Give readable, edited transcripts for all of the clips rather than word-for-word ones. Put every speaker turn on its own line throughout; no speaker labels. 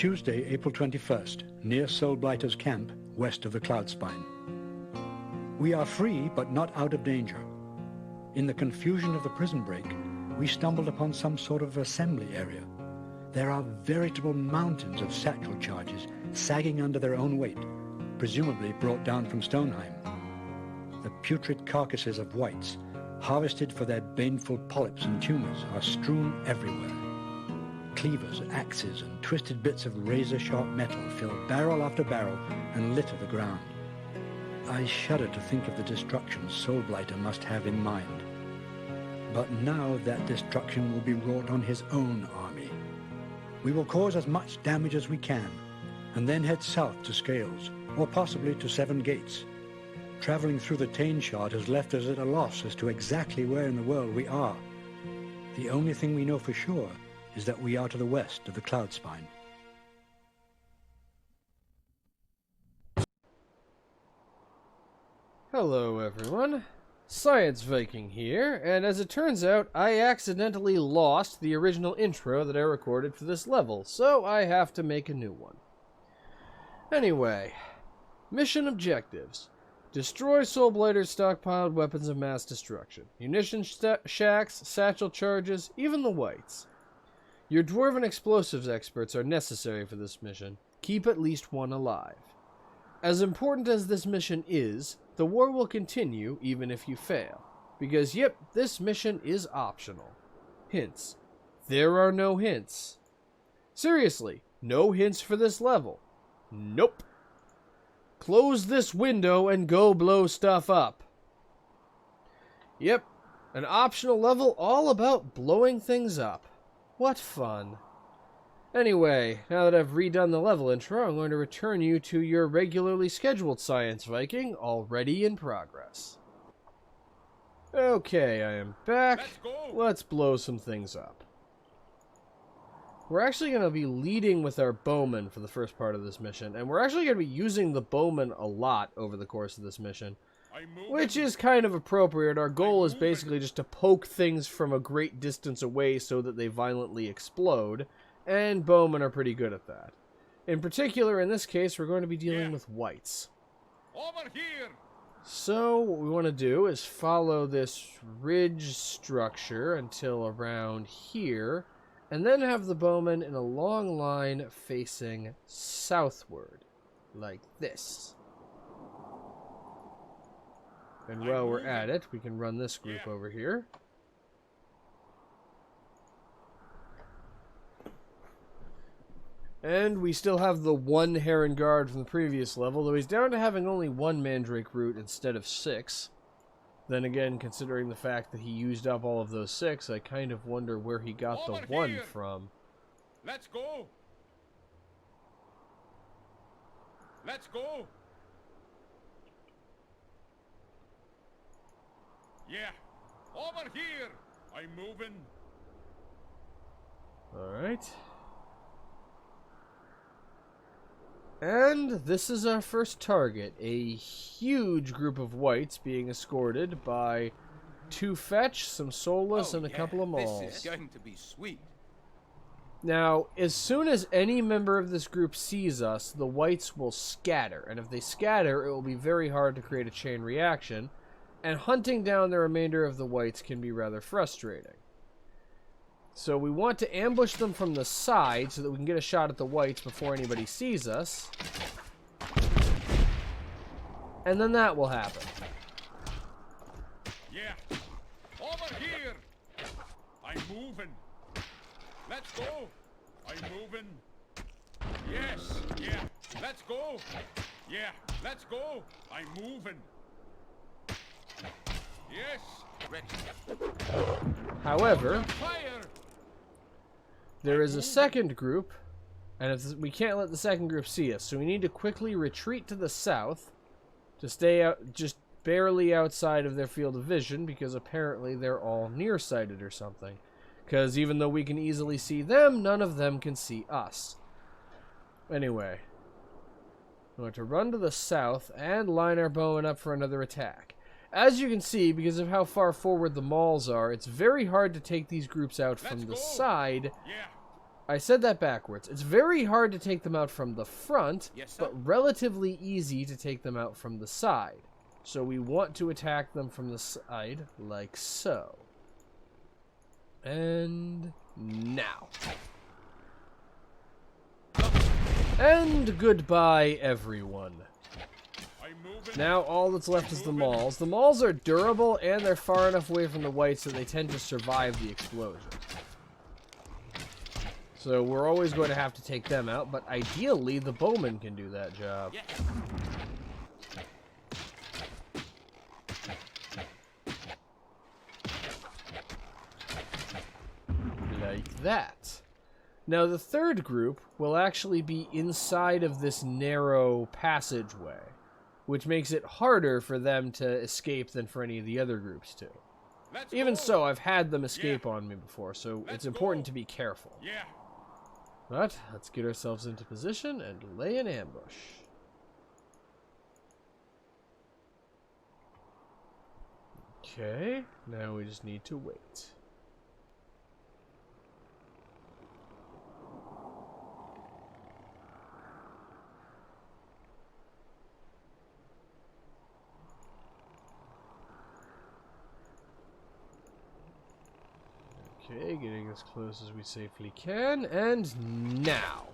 Tuesday, April 21st, near Soulblighter's camp, west of the Cloud Spine. We are free, but not out of danger. In the confusion of the prison break, we stumbled upon some sort of assembly area. There are veritable mountains of satchel charges sagging under their own weight, presumably brought down from Stoneheim. The putrid carcasses of whites, harvested for their baneful polyps and tumors, are strewn everywhere. Cleavers, axes, and twisted bits of razor-sharp metal fill barrel after barrel and litter the ground. I shudder to think of the destruction Soulblighter must have in mind. But now that destruction will be wrought on his own army. We will cause as much damage as we can, and then head south to Scales, or possibly to Seven Gates. Traveling through the Tane Shard has left us at a loss as to exactly where in the world we are. The only thing we know for sure is that we are to the west of the Cloud Spine.
Hello everyone, Science Viking here, and as it turns out, I accidentally lost the original intro that I recorded for this level, so I have to make a new one. Anyway, mission objectives. Destroy Soulblighter's stockpiled weapons of mass destruction. Munition shacks, satchel charges, even the whites. Your dwarven explosives experts are necessary for this mission. Keep at least one alive. As important as this mission is, the war will continue even if you fail. Because, yep, this mission is optional. Hints. There are no hints. Seriously, no hints for this level. Nope. Close this window and go blow stuff up. Yep, an optional level all about blowing things up. What fun. Anyway, now that I've redone the level intro, I'm going to return you to your regularly scheduled Science Viking, already in progress. Okay, I am back. Let's blow some things up. We're actually going to be leading with our bowman for the first part of this mission, and we're actually going to be using the bowman a lot over the course of this mission, which is kind of appropriate. Our goal is basically just to poke things from a great distance away so that they violently explode, and bowmen are pretty good at that. In particular, in this case, we're going to be dealing with whites.
Over here.
So, what we want to do is follow this ridge structure until around here, and then have the bowman in a long line facing southward, like this. And while we're at it, we can run this group over here. And we still have the one Heron Guard from the previous level, though he's down to having only one Mandrake Root instead of 6. Then again, considering the fact that he used up all of those 6, I kind of wonder where he got the 1 from.
Let's go. Let's go. Yeah. Over here. I'm moving.
Alright. And this is our first target, a huge group of whites being escorted by 2 fetch, some soulless, and a couple of mauls.
This is going to be sweet.
Now, as soon as any member of this group sees us, the whites will scatter, and if they scatter, it will be very hard to create a chain reaction, and hunting down the remainder of the whites can be rather frustrating. So we want to ambush them from the side so that we can get a shot at the whites before anybody sees us. And then that will happen.
Yeah. Over here. I'm moving. Let's go. I'm moving. Yes. Yeah. Let's go. Yeah. Let's go. I'm moving. Yes. Ready.
However,
Fire.
there is a second group, and we can't let the second group see us, so we need to quickly retreat to the south to stay out, just barely outside of their field of vision, because apparently they're all nearsighted or something. Because even though we can easily see them, none of them can see us. Anyway, we're going to run to the south and line our bowman up for another attack. As you can see, because of how far forward the mauls are, it's very hard to take these groups out from the side I said that backwards. It's very hard to take them out from the front,
Yes, sir.
but relatively easy to take them out from the side. So we want to attack them from the side, like so. And now. And goodbye, everyone.
I'm moving.
Now all that's left is the malls. The malls are durable, and they're far enough away from the whites that they tend to survive the explosion. So we're always going to have to take them out, but ideally the bowman can do that job.
Yeah.
Like that. Now the third group will actually be inside of this narrow passageway, which makes it harder for them to escape than for any of the other groups to.
Let's
Even
go.
so, I've had them escape on me before, so it's important to be careful.
Yeah.
But let's get ourselves into position and lay an ambush. Okay, now we just need to wait. Okay, getting as close as we safely can, and now.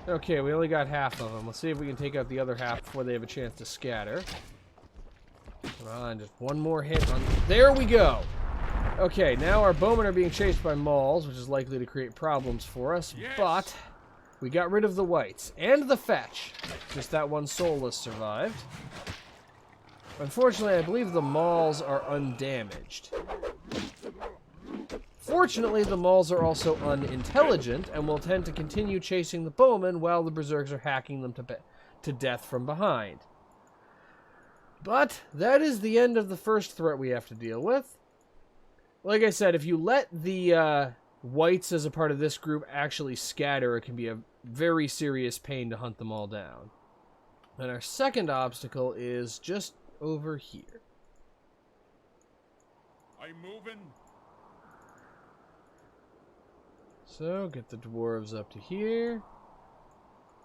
Okay, we only got half of them. Let's see if we can take out the other half before they have a chance to scatter. Come on, just one more hit on... There we go! Okay, now our bowmen are being chased by mauls, which is likely to create problems for us,
Yes.
but we got rid of the whites and the fetch. Just that one soulless survived. Unfortunately, I believe the mauls are undamaged. Fortunately, the mauls are also unintelligent and will tend to continue chasing the bowmen while the berserks are hacking them to death from behind. But that is the end of the first threat we have to deal with. Like I said, if you let the whites as a part of this group actually scatter, it can be a very serious pain to hunt them all down. And our second obstacle is just over here.
I'm moving.
So, get the dwarves up to here.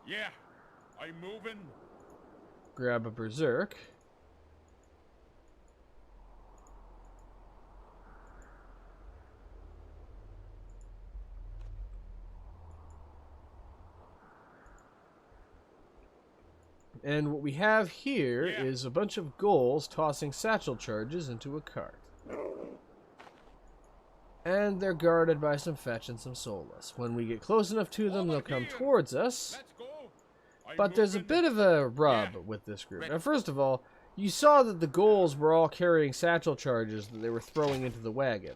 Yeah. I'm moving.
Grab a berserk. And what we have here is a bunch of ghouls tossing satchel charges into a cart. And they're guarded by some fetch and some soulless. When we get close enough to them, they'll come towards us.
Let's go. I'm
But there's a
moving.
bit of a rub with this group. Now, first of all, you saw that the ghouls were all carrying satchel charges that they were throwing into the wagon.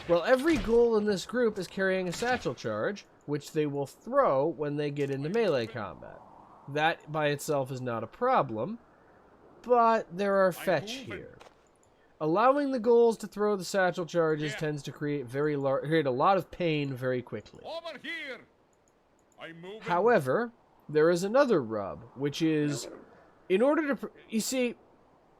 Well, every ghoul in this group is carrying a satchel charge, which they will throw when they get into melee combat. That by itself is not a problem, but there are fetch here. Allowing the ghouls to throw the satchel charges tends to create create a lot of pain very quickly.
Over here. I'm moving.
However, there is another rub, which is, in order to, you see,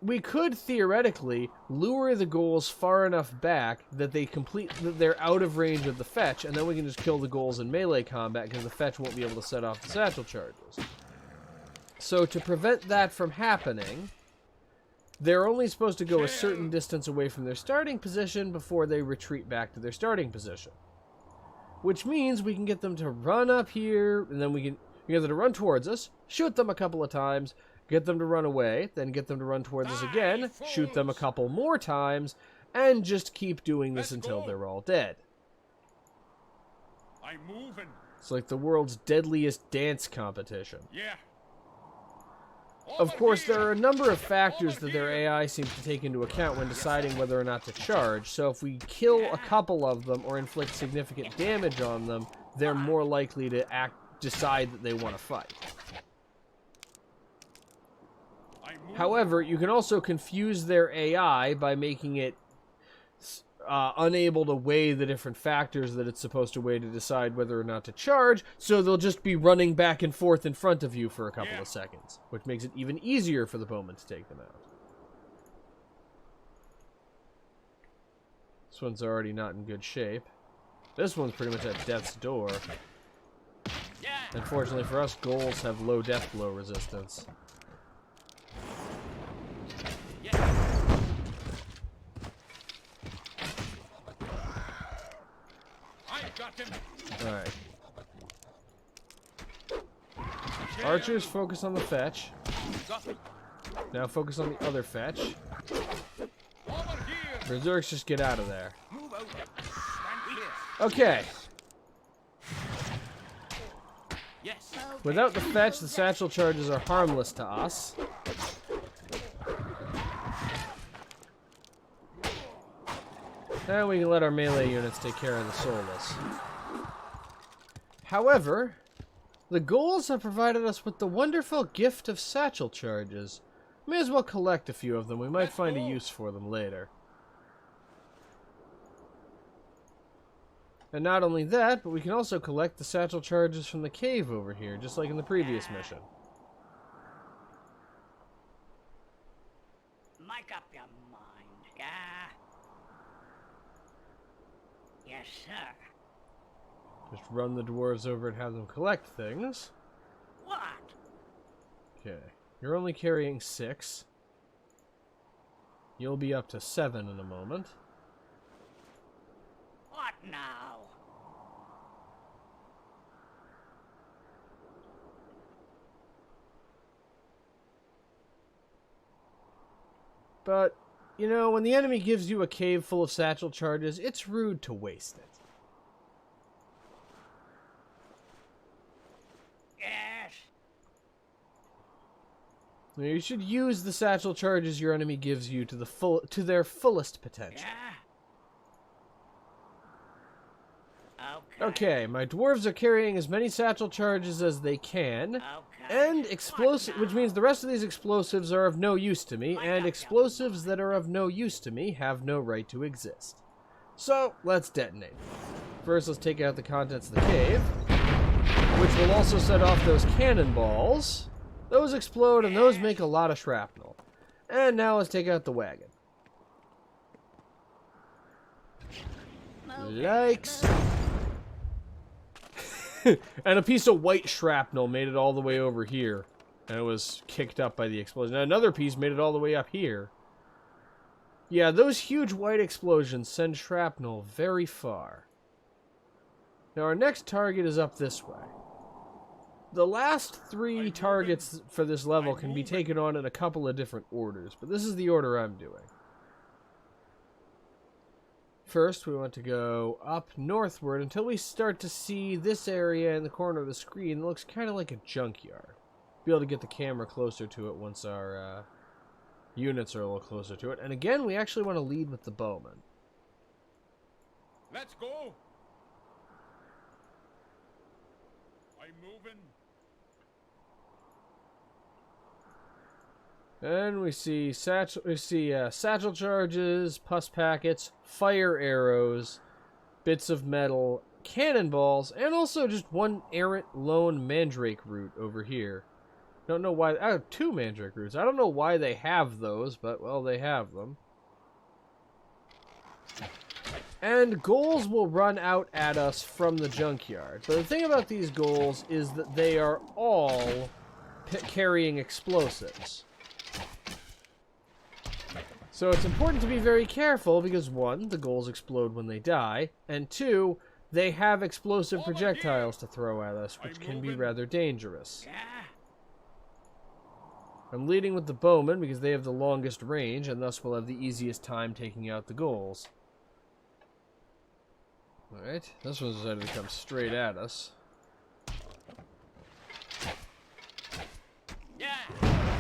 we could theoretically lure the ghouls far enough back that that they're out of range of the fetch, and then we can just kill the ghouls in melee combat because the fetch won't be able to set off the satchel charges. So to prevent that from happening, they're only supposed to go a certain distance away from their starting position before they retreat back to their starting position. Which means we can get them to run up here, and then we can get them to run towards us, shoot them a couple of times, get them to run away, then get them to run towards us again, shoot them a couple more times, and just keep doing this until they're all dead.
I'm moving.
It's like the world's deadliest dance competition.
Yeah.
Of course, there are a number of factors that their AI seems to take into account when deciding whether or not to charge, so if we kill a couple of them or inflict significant damage on them, they're more likely to decide that they want to fight. However, you can also confuse their AI by making it unable to weigh the different factors that it's supposed to weigh to decide whether or not to charge, so they'll just be running back and forth in front of you for a couple of seconds, which makes it even easier for the bowman to take them out. This one's already not in good shape. This one's pretty much at death's door. Unfortunately for us, ghouls have low death blow resistance. Alright. Archers focus on the fetch. Now focus on the other fetch. Berserks just get out of there. Okay. Without the fetch, the satchel charges are harmless to us. And we can let our melee units take care of the soulless. However, the ghouls have provided us with the wonderful gift of satchel charges. May as well collect a few of them. We might find a use for them later. And not only that, but we can also collect the satchel charges from the cave over here, just like in the previous mission.
Make up your mind, yeah? Yes, sir.
Just run the dwarves over and have them collect things.
What?
Okay. You're only carrying 6. You'll be up to 7 in a moment.
What now?
But, you know, when the enemy gives you a cave full of satchel charges, it's rude to waste it.
Yes.
Now, you should use the satchel charges your enemy gives you to their fullest potential.
Yeah.
Okay, my dwarves are carrying as many satchel charges as they can.
Okay.
And explosive, which means the rest of these explosives are of no use to me, and explosives that are of no use to me have no right to exist. So, let's detonate. First, let's take out the contents of the cave, which will also set off those cannonballs. Those explode, and those make a lot of shrapnel. And now let's take out the wagon. Like so. And a piece of white shrapnel made it all the way over here. And it was kicked up by the explosion. And another piece made it all the way up here. Yeah, those huge white explosions send shrapnel very far. Now our next target is up this way. The last 3 targets for this level can be taken on in a couple of different orders, but this is the order I'm doing. First, we want to go up northward until we start to see this area in the corner of the screen that looks kind of like a junkyard. Be able to get the camera closer to it once our units are a little closer to it. And again, we actually want to lead with the bowman.
Let's go. I'm moving.
And we see satchel charges, pus packets, fire arrows, bits of metal, cannonballs, and also just one errant lone mandrake root over here. Don't know why. 2 mandrake roots. I don't know why they have those, but well, they have them. And ghouls will run out at us from the junkyard. But the thing about these ghouls is that they are all carrying explosives. So it's important to be very careful because 1, the ghouls explode when they die, and 2, they have explosive projectiles to throw at us, which can be rather dangerous. I'm leading with the bowmen because they have the longest range, and thus will have the easiest time taking out the ghouls. Alright, this one's decided to come straight at us.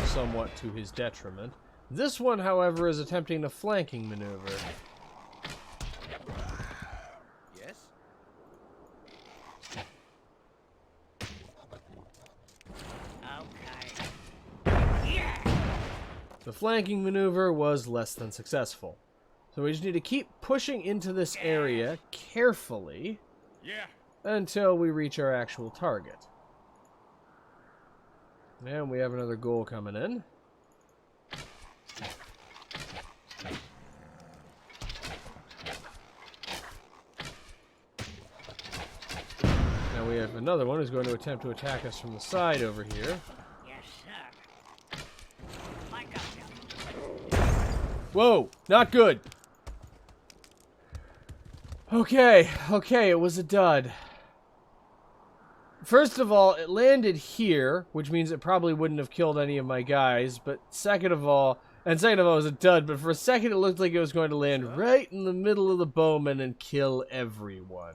Somewhat to his detriment. This one, however, is attempting a flanking maneuver.
Yes.
Okay. Yeah.
The flanking maneuver was less than successful. So we just need to keep pushing into this area carefully until we reach our actual target. And we have another ghoul coming in. we have another one who's going to attempt to attack us from the side over here.
Yes, sir. I got you.
Whoa! Not good! Okay, it was a dud. First of all, it landed here, which means it probably wouldn't have killed any of my guys, but second of all, it was a dud, but for a second it looked like it was going to land right in the middle of the bowmen and kill everyone.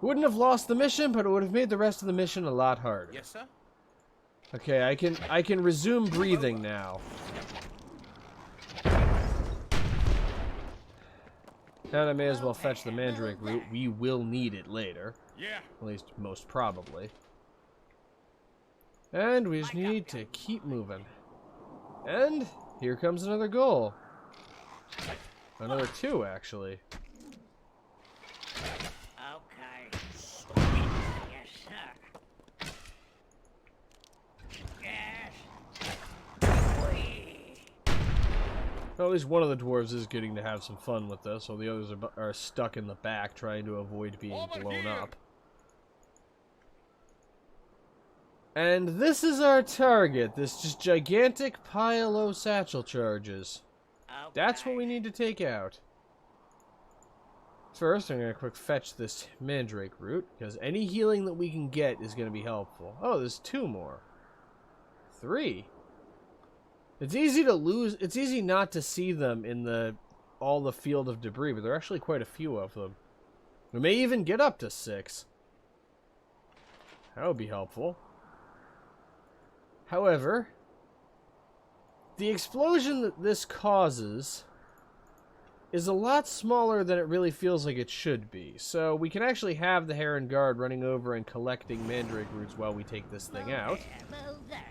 Wouldn't have lost the mission, but it would have made the rest of the mission a lot harder.
Yes, sir.
Okay, I can resume breathing now. And I may as well fetch the mandrake root. We will need it later.
Yeah.
At least, most probably. And we just need to keep moving. And here comes another goal. Another 2, actually.
Okay. Yes, sir. Yes. Whee!
Well, at least one of the dwarves is getting to have some fun with this, while the others are stuck in the back trying to avoid being blown up. And this is our target, this just gigantic pile of satchel charges.
Okay.
That's what we need to take out. First, I'm going to quick fetch this mandrake root, because any healing that we can get is going to be helpful. Oh, there's 2 more. 3. It's easy to lose, it's easy not to see them in all the field of debris, but there are actually quite a few of them. We may even get up to 6. That would be helpful. However, the explosion that this causes is a lot smaller than it really feels like it should be. So we can actually have the Heron Guard running over and collecting mandrake roots while we take this thing out.
Move there.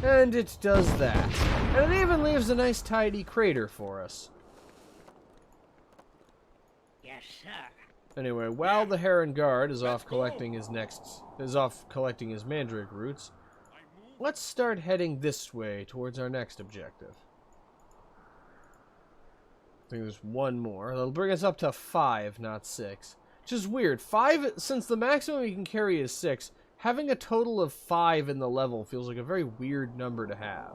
And it does that. And it even leaves a nice tidy crater for us.
Yes, sir.
Anyway, while the Heron Guard is off collecting his mandrake roots, let's start heading this way towards our next objective. I think there's 1 more. That'll bring us up to 5, not 6. Which is weird. 5, since the maximum you can carry is 6, having a total of 5 in the level feels like a very weird number to have.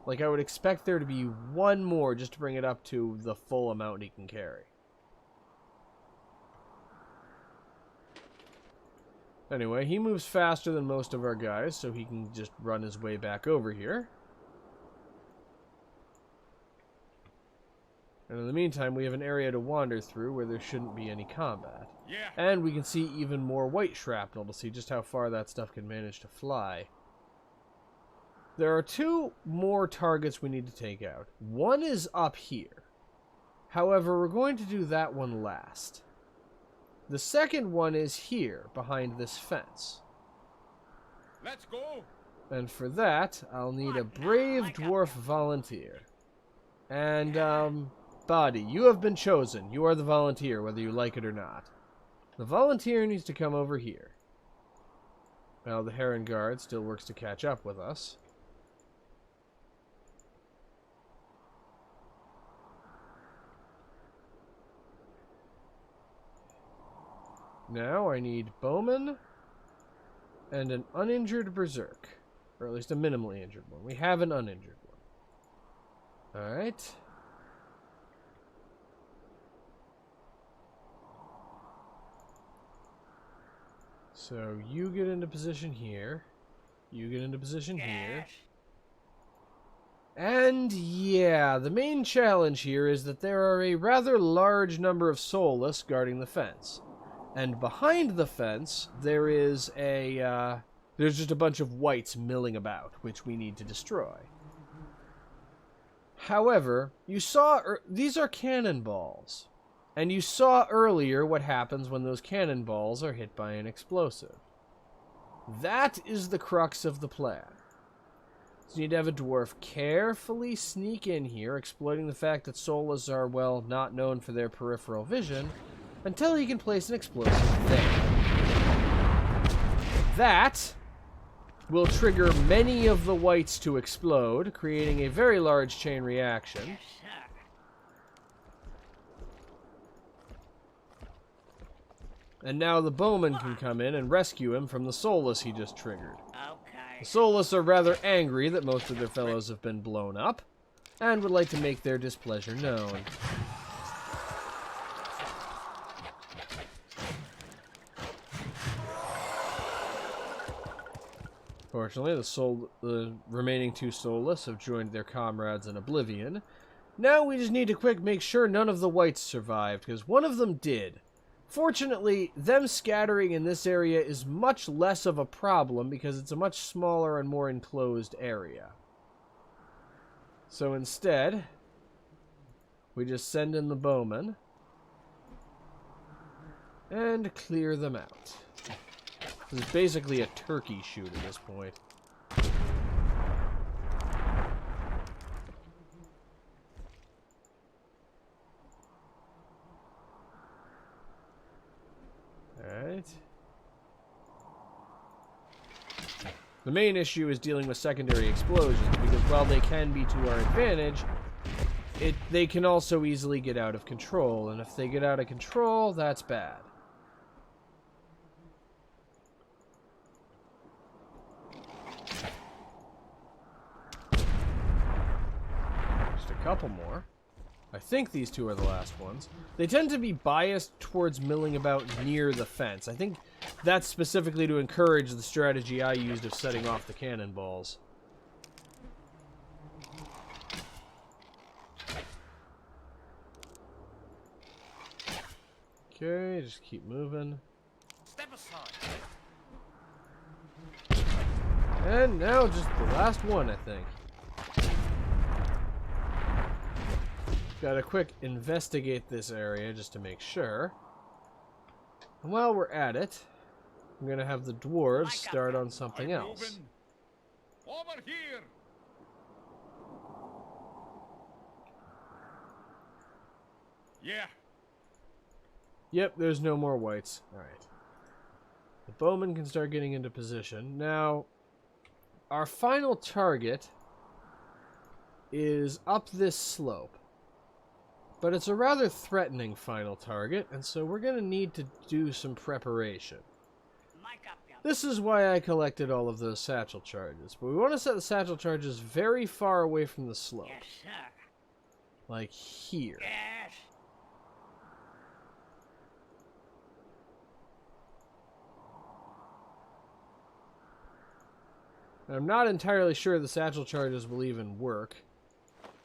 Like, I would expect there to be 1 more just to bring it up to the full amount he can carry. Anyway, he moves faster than most of our guys, so he can just run his way back over here. And in the meantime, we have an area to wander through where there shouldn't be any combat.
Yeah.
And we can see even more white shrapnel to see just how far that stuff can manage to fly. There are 2 more targets we need to take out. One is up here. However, we're going to do that one last. The second one is here, behind this fence.
Let's go.
And for that, I'll need a brave dwarf volunteer. And, Body, you have been chosen. You are the volunteer, whether you like it or not. The volunteer needs to come over here. Well, the Heron Guard still works to catch up with us. Now I need bowmen and an uninjured berserk. Or at least a minimally injured one. We have an uninjured one. Alright. So you get into position here. You get into position here.
Yes.
And yeah, the main challenge here is that there are a rather large number of soulless guarding the fence. And behind the fence, there is there's just a bunch of whites milling about, which we need to destroy. However, you saw, these are cannonballs. And you saw earlier what happens when those cannonballs are hit by an explosive. That is the crux of the plan. So you need to have a dwarf carefully sneak in here, exploiting the fact that soulless are, well, not known for their peripheral vision, until he can place an explosive there. That will trigger many of the whites to explode, creating a very large chain reaction.
Yes, sir.
And now the bowman can come in and rescue him from the soulless he just triggered.
Okay.
The soulless are rather angry that most of their fellows have been blown up, and would like to make their displeasure known. Fortunately, the remaining two soulless have joined their comrades in oblivion. Now we just need to quick make sure none of the whites survived, because one of them did. Fortunately, them scattering in this area is much less of a problem because it's a much smaller and more enclosed area. So instead, we just send in the bowmen and clear them out. It's basically a turkey shoot at this point. Alright. The main issue is dealing with secondary explosions, because while they can be to our advantage, they can also easily get out of control, and if they get out of control, that's bad. Just a couple more. I think these two are the last ones. They tend to be biased towards milling about near the fence. I think that's specifically to encourage the strategy I used of setting off the cannonballs. Okay, just keep moving.
Step aside.
And now just the last one, I think. Gotta quick investigate this area just to make sure. And while we're at it, I'm gonna have the dwarves start on something else.
Over here. Yeah.
Yep, there's no more whites. Alright. The bowmen can start getting into position. Now, our final target is up this slope. But it's a rather threatening final target, and so we're going to need to do some preparation. This is why I collected all of those satchel charges. But we want to set the satchel charges very far away from the slope.
Yes, sir.
Like here.
Yes.
I'm not entirely sure the satchel charges will even work,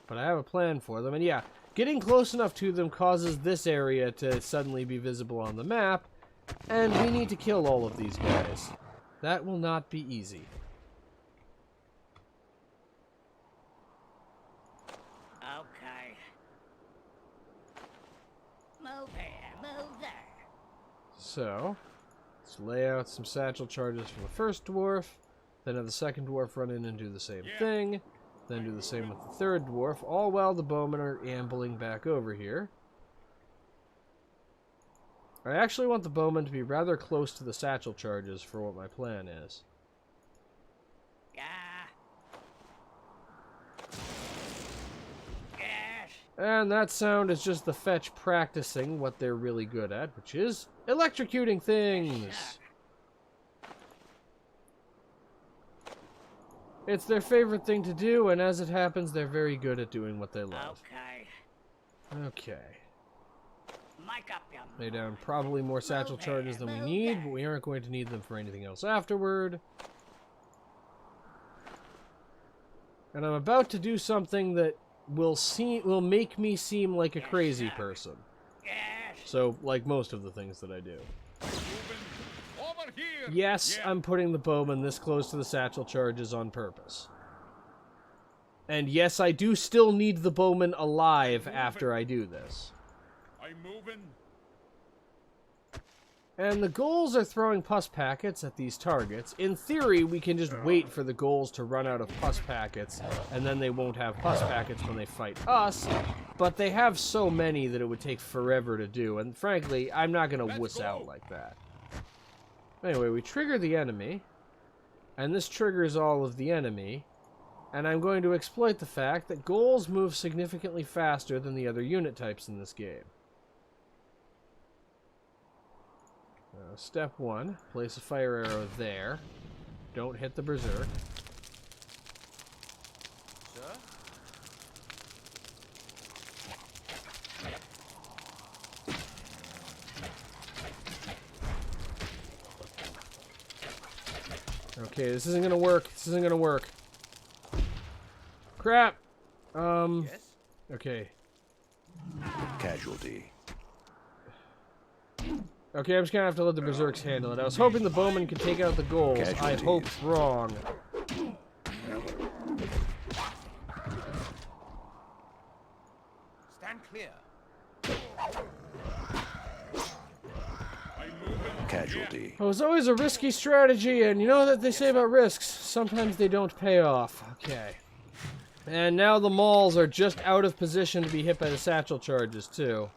but I have a plan for them. And yeah, getting close enough to them causes this area to suddenly be visible on the map, and we need to kill all of these guys. That will not be easy.
Okay. Move here, move there.
So, let's lay out some satchel charges for the first dwarf, then have the second dwarf run in and do the same thing, then do the same with the third dwarf, all while the bowmen are ambling back over here. I actually want the bowmen to be rather close to the satchel charges for what my plan is.
Yeah. Yes.
And that sound is just the fetch practicing what they're really good at, which is electrocuting things! It's their favorite thing to do, and as it happens, they're very good at doing what they love.
Okay.
Okay.
Mic up, young.
Lay down probably more satchel charges than we need, but we aren't going to need them for anything else afterward. And I'm about to do something that will make me seem like a crazy person.
Yes.
So, like most of the things that I do.
Over here.
Yes, I'm putting the bowman this close to the satchel charges on purpose. And yes, I do still need the bowman alive after I do this.
I'm moving.
And the ghouls are throwing pus packets at these targets. In theory, we can just wait for the ghouls to run out of pus packets, and then they won't have pus packets when they fight us, but they have so many that it would take forever to do, and frankly, I'm not going to wuss out like that. Anyway, we trigger the enemy, and this triggers all of the enemy, and I'm going to exploit the fact that ghouls move significantly faster than the other unit types in this game. Step 1, place a fire arrow there. Don't hit the berserk.
Sir?
Okay, this isn't gonna work. This isn't gonna work. Crap!
Yes?
Okay.
Casualty.
Okay, I'm just gonna have to let the berserks handle it. I was hoping the bowman could take out the goals. I
Casualties.
hope wrong.
Stand clear.
Casualty.
It was always a risky strategy, and you know that they say about risks. Sometimes they don't pay off. Okay. And now the mauls are just out of position to be hit by the satchel charges, too.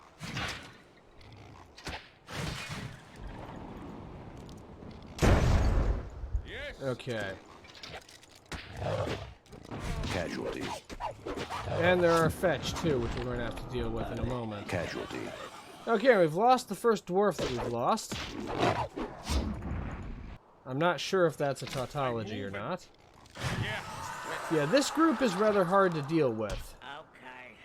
Yes.
Okay.
Casualty.
And there are fetch, too, which we're going to have to deal with in a moment.
Casualty.
Okay, we've lost the first dwarf that we've lost. I'm not sure if that's a tautology or not.
Yeah.
Yeah, this group is rather hard to deal with.
Okay.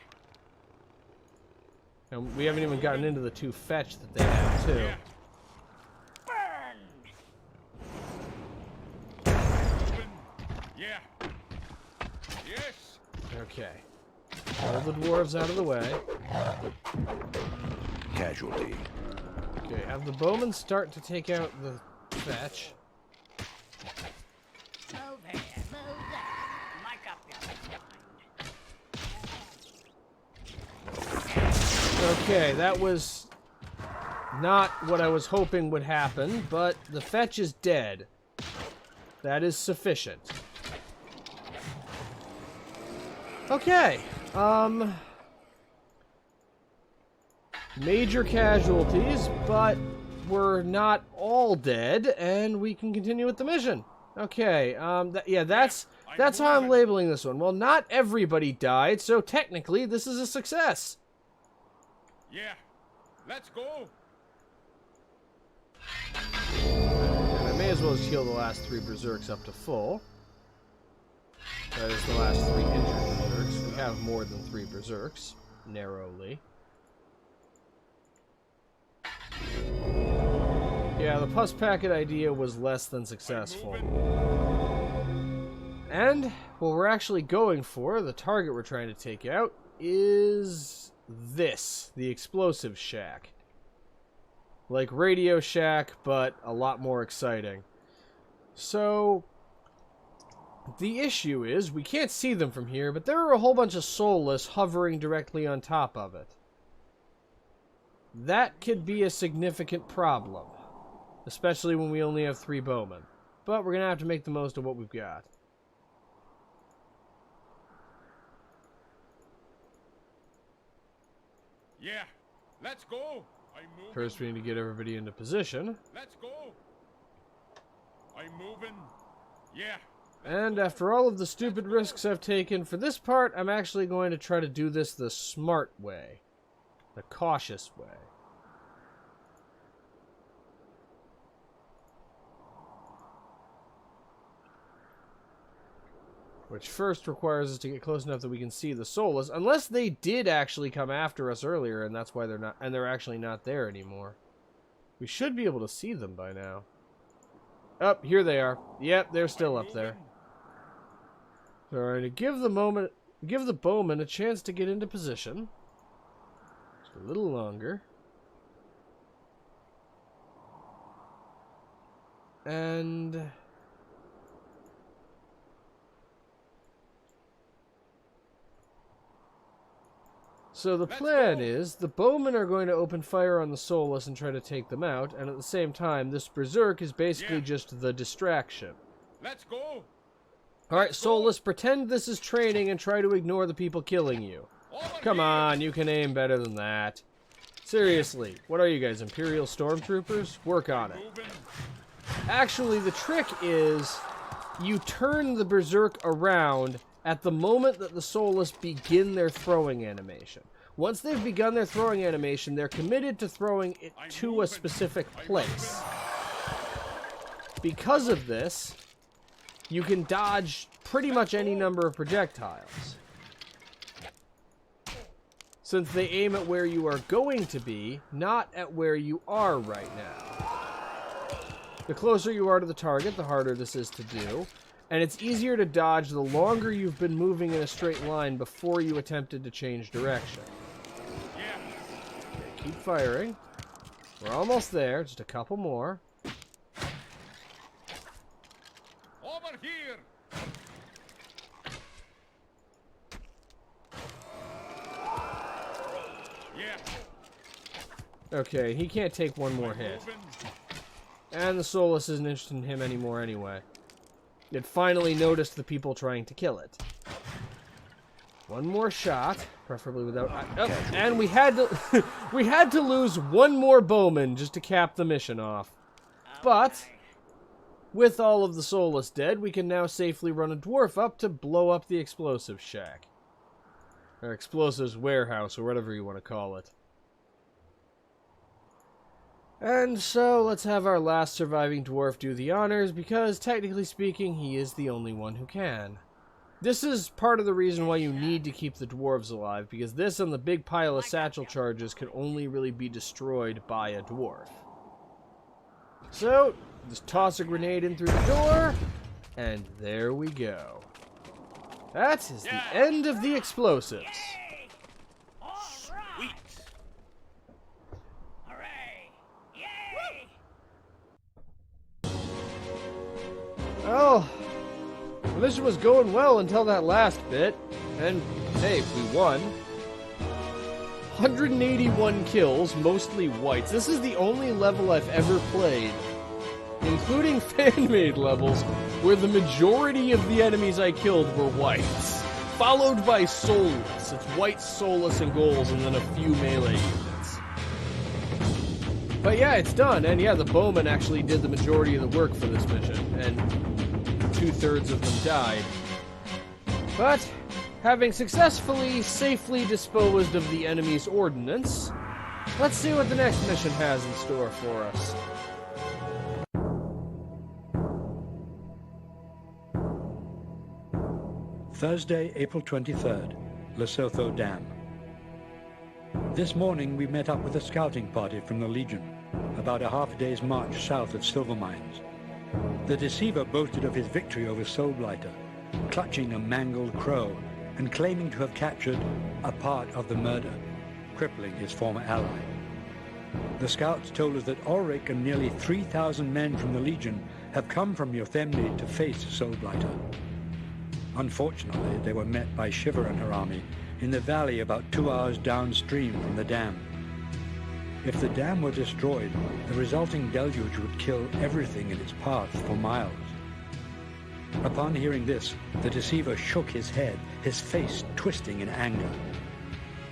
And we haven't even gotten into the 2 fetch that they have, too.
Yeah.
Burn!
Moving. Yeah. Yes.
Okay. All the dwarves out of the way.
Casualty.
Okay, have the bowmen start to take out the fetch.
Move here, move there. Mic up your behind.
Okay, that was not what I was hoping would happen, but the fetch is dead. That is sufficient. Okay, major casualties, but we're not all dead, and we can continue with the mission. Okay, yeah, that's how I'm labeling this one. Well, not everybody died, so technically this is a success.
Yeah. Let's go.
And I may as well just heal the last 3 berserks up to full. That is the last 3 injured berserks. We have more than 3 berserks, narrowly. Yeah, the pus packet idea was less than successful. And what we're actually going for, the target we're trying to take out, is this, the explosive shack. Like Radio Shack, but a lot more exciting. So, the issue is, we can't see them from here, but there are a whole bunch of soulless hovering directly on top of it. That could be a significant problem. Especially when we only have 3 bowmen. But we're going to have to make the most of what we've got.
Yeah. Let's go. I'm moving.
First, we need to get everybody into position.
Let's go. I'm moving. Yeah.
And after all of the stupid risks I've taken, for this part, I'm actually going to try to do this the smart way. The cautious way. Which first requires us to get close enough that we can see the soulless, unless they did actually come after us earlier, and that's why they're not, and they're actually not there anymore. We should be able to see them by now. Oh, here they are. Yep, they're still up there. Alright, to give the bowman a chance to get into position. Just a little longer. And so the plan is, the bowmen are going to open fire on the soulless and try to take them out, and at the same time, this berserk is basically just the distraction.
Let's go.
Alright, soulless, pretend this is training and try to ignore the people killing you. Come on, you can aim better than that. Seriously, what are you guys, Imperial Stormtroopers? Work on it. Actually, the trick is, you turn the berserk around at the moment that the soulless begin their throwing animation. Once they've begun their throwing animation, they're committed to throwing it to a specific place. Because of this, you can dodge pretty much any number of projectiles. Since they aim at where you are going to be, not at where you are right now. The closer you are to the target, the harder this is to do. And it's easier to dodge the longer you've been moving in a straight line before you attempted to change direction. Okay, keep firing. We're almost there, just a couple more.
Over here! Yeah.
Okay, he can't take one more hit. And the Soulless isn't interested in him anymore anyway. It finally noticed the people trying to kill it. One more shot, preferably without... Oh, and we had to we had to lose one more bowman just to cap the mission off. But with all of the Soulless dead, we can now safely run a dwarf up to blow up the explosives shack. Or explosives warehouse, or whatever you want to call it. And so, let's have our last surviving dwarf do the honors, because technically speaking, he is the only one who can. This is part of the reason why you need to keep the dwarves alive, because this and the big pile of satchel charges can only really be destroyed by a dwarf. So, just toss a grenade in through the door, and there we go. That is the end of the explosives. Well, the mission was going well until that last bit, and hey, we won. 181 kills, mostly whites. This is the only level I've ever played, including fan-made levels, where the majority of the enemies I killed were whites, followed by soulless. It's whites, soulless, and ghouls, and then a few melee units. But yeah, it's done, and yeah, the bowman actually did the majority of the work for this mission, and 2/3 of them died. But, having successfully, safely disposed of the enemy's ordnance, let's see what the next mission has in store for us.
Thursday, April 23rd, Lesotho Dam. This morning we met up with a scouting party from the Legion, about a half-day's march south of Silver Mines. The deceiver boasted of his victory over Soulblighter, clutching a mangled crow and claiming to have captured a part of the murder, crippling his former ally. The scouts told us that Ulrich and nearly 3,000 men from the Legion have come from Yothemni to face Soulblighter. Unfortunately, they were met by Shiver and her army in the valley about 2 hours downstream from the dam. If the dam were destroyed, the resulting deluge would kill everything in its path for miles. Upon hearing this, the deceiver shook his head, his face twisting in anger.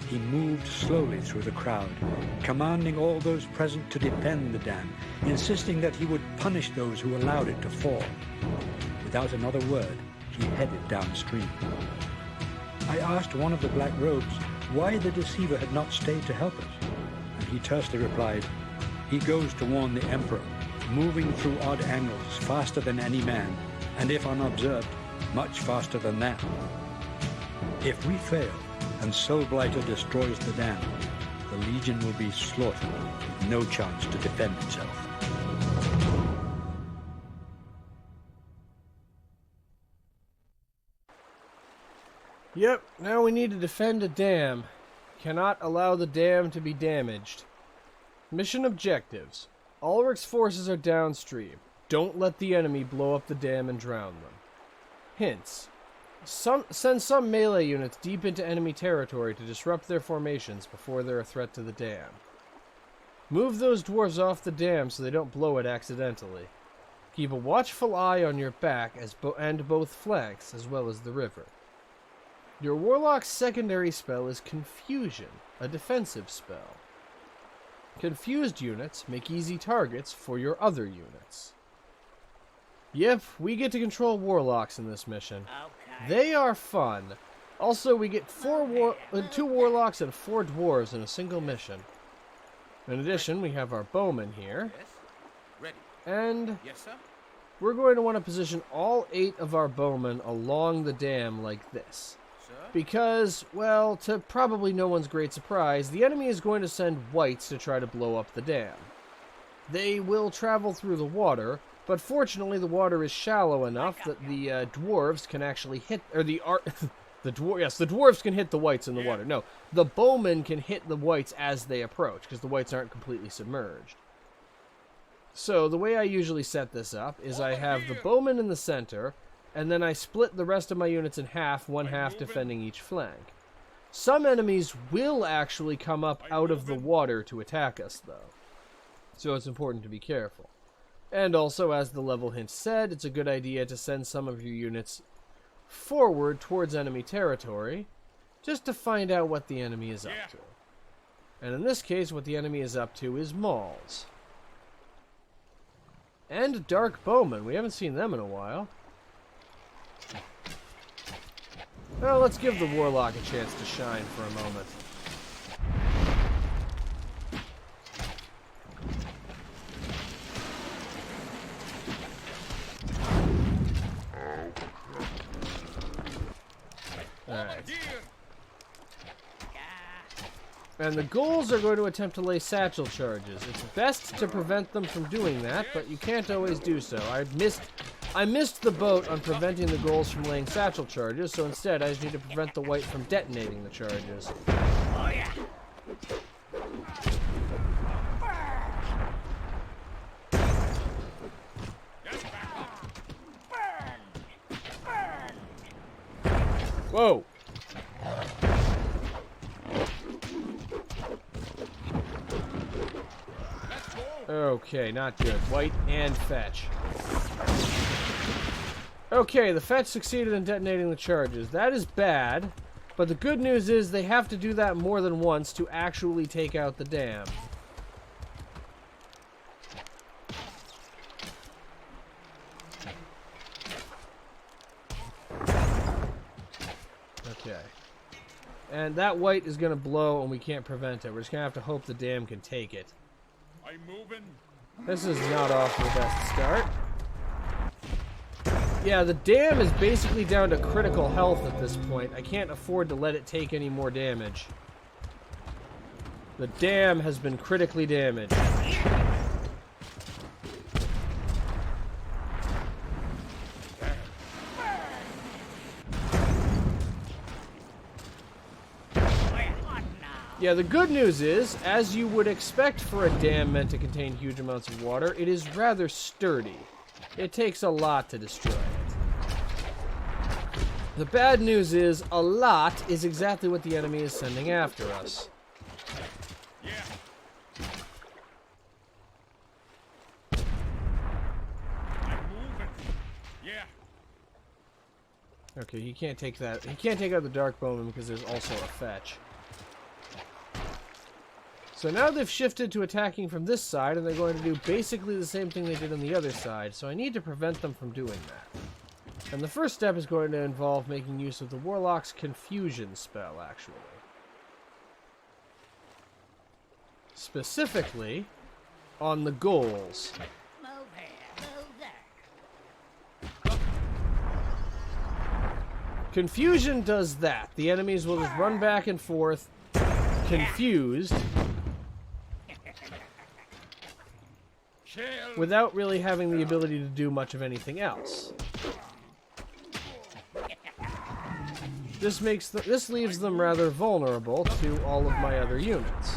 He moved slowly through the crowd, commanding all those present to defend the dam, insisting that he would punish those who allowed it to fall. Without another word, he headed downstream. I asked one of the Black Robes why the deceiver had not stayed to help us. He tersely replied, "He goes to warn the Emperor, moving through odd angles faster than any man, and if unobserved, much faster than that. If we fail, and Soulblighter destroys the dam, the Legion will be slaughtered with no chance to defend itself."
Yep, now we need to defend a dam. Cannot allow the dam to be damaged. Mission objectives. Ulrich's forces are downstream. Don't let the enemy blow up the dam and drown them. Hints. Send some melee units deep into enemy territory to disrupt their formations before they're a threat to the dam. Move those dwarves off the dam so they don't blow it accidentally. Keep a watchful eye on your back and both flanks, as well as the river. Your Warlock's secondary spell is Confusion, a defensive spell. Confused units make easy targets for your other units. Yep, we get to control Warlocks in this mission.
Okay.
They are fun, Also, we get 2 warlocks and 4 dwarves in a single mission. In addition, we have our bowmen here.
Yes. Ready.
And
Yes, sir.
we're going to want to position all 8 of our bowmen along the dam like this.
Sir.
Because, well, to probably no one's great surprise, the enemy is going to send whites to try to blow up the dam. They will travel through the water, but fortunately the water is shallow enough that the dwarves can actually hit, or the dwarves can hit the whites in the water. No, the bowmen can hit the whites as they approach, because the whites aren't completely submerged. So the way I usually set this up is I have the bowmen in the center, and then I split the rest of my units in half, one half defending each flank. Some enemies will actually come up out of the water to attack us, though. So it's important to be careful. And also, as the level hint said, it's a good idea to send some of your units forward towards enemy territory, just to find out what the enemy is up to. And in this case, what the enemy is up to is mauls. And dark bowmen. We haven't seen them in a while. Well, let's give the warlock a chance to shine for a moment. Alright. And the ghouls are going to attempt to lay satchel charges. It's best to prevent them from doing that, but you can't always do so. I missed the boat on preventing the ghouls from laying satchel charges, so instead I just need to prevent the white from detonating the charges.
Oh yeah.
Whoa! Okay, not good. White and fetch. Okay, the fetch succeeded in detonating the charges. That is bad, but the good news is they have to do that more than once to actually take out the dam. Okay. And that white is going to blow and we can't prevent it. We're just going to have to hope the dam can take it.
I'm moving.
This is not off to the best start. Yeah, the dam is basically down to critical health at this point. I can't afford to let it take any more damage. The dam has been critically damaged. Yeah, the good news is, as you would expect for a dam meant to contain huge amounts of water, it is rather sturdy. It takes a lot to destroy it. The bad news is, a lot is exactly what the enemy is sending after us.
Yeah. I'm moving. Yeah.
Okay, he can't take that. He can't take out the dark bowman because there's also a fetch. So now they've shifted to attacking from this side, and they're going to do basically the same thing they did on the other side, so I need to prevent them from doing that. And the first step is going to involve making use of the Warlock's Confusion spell, actually. Specifically, on the ghouls.
Move here, move there.
Confusion does that. The enemies will just run back and forth, confused, without really having the ability to do much of anything else. This leaves them rather vulnerable to all of my other units.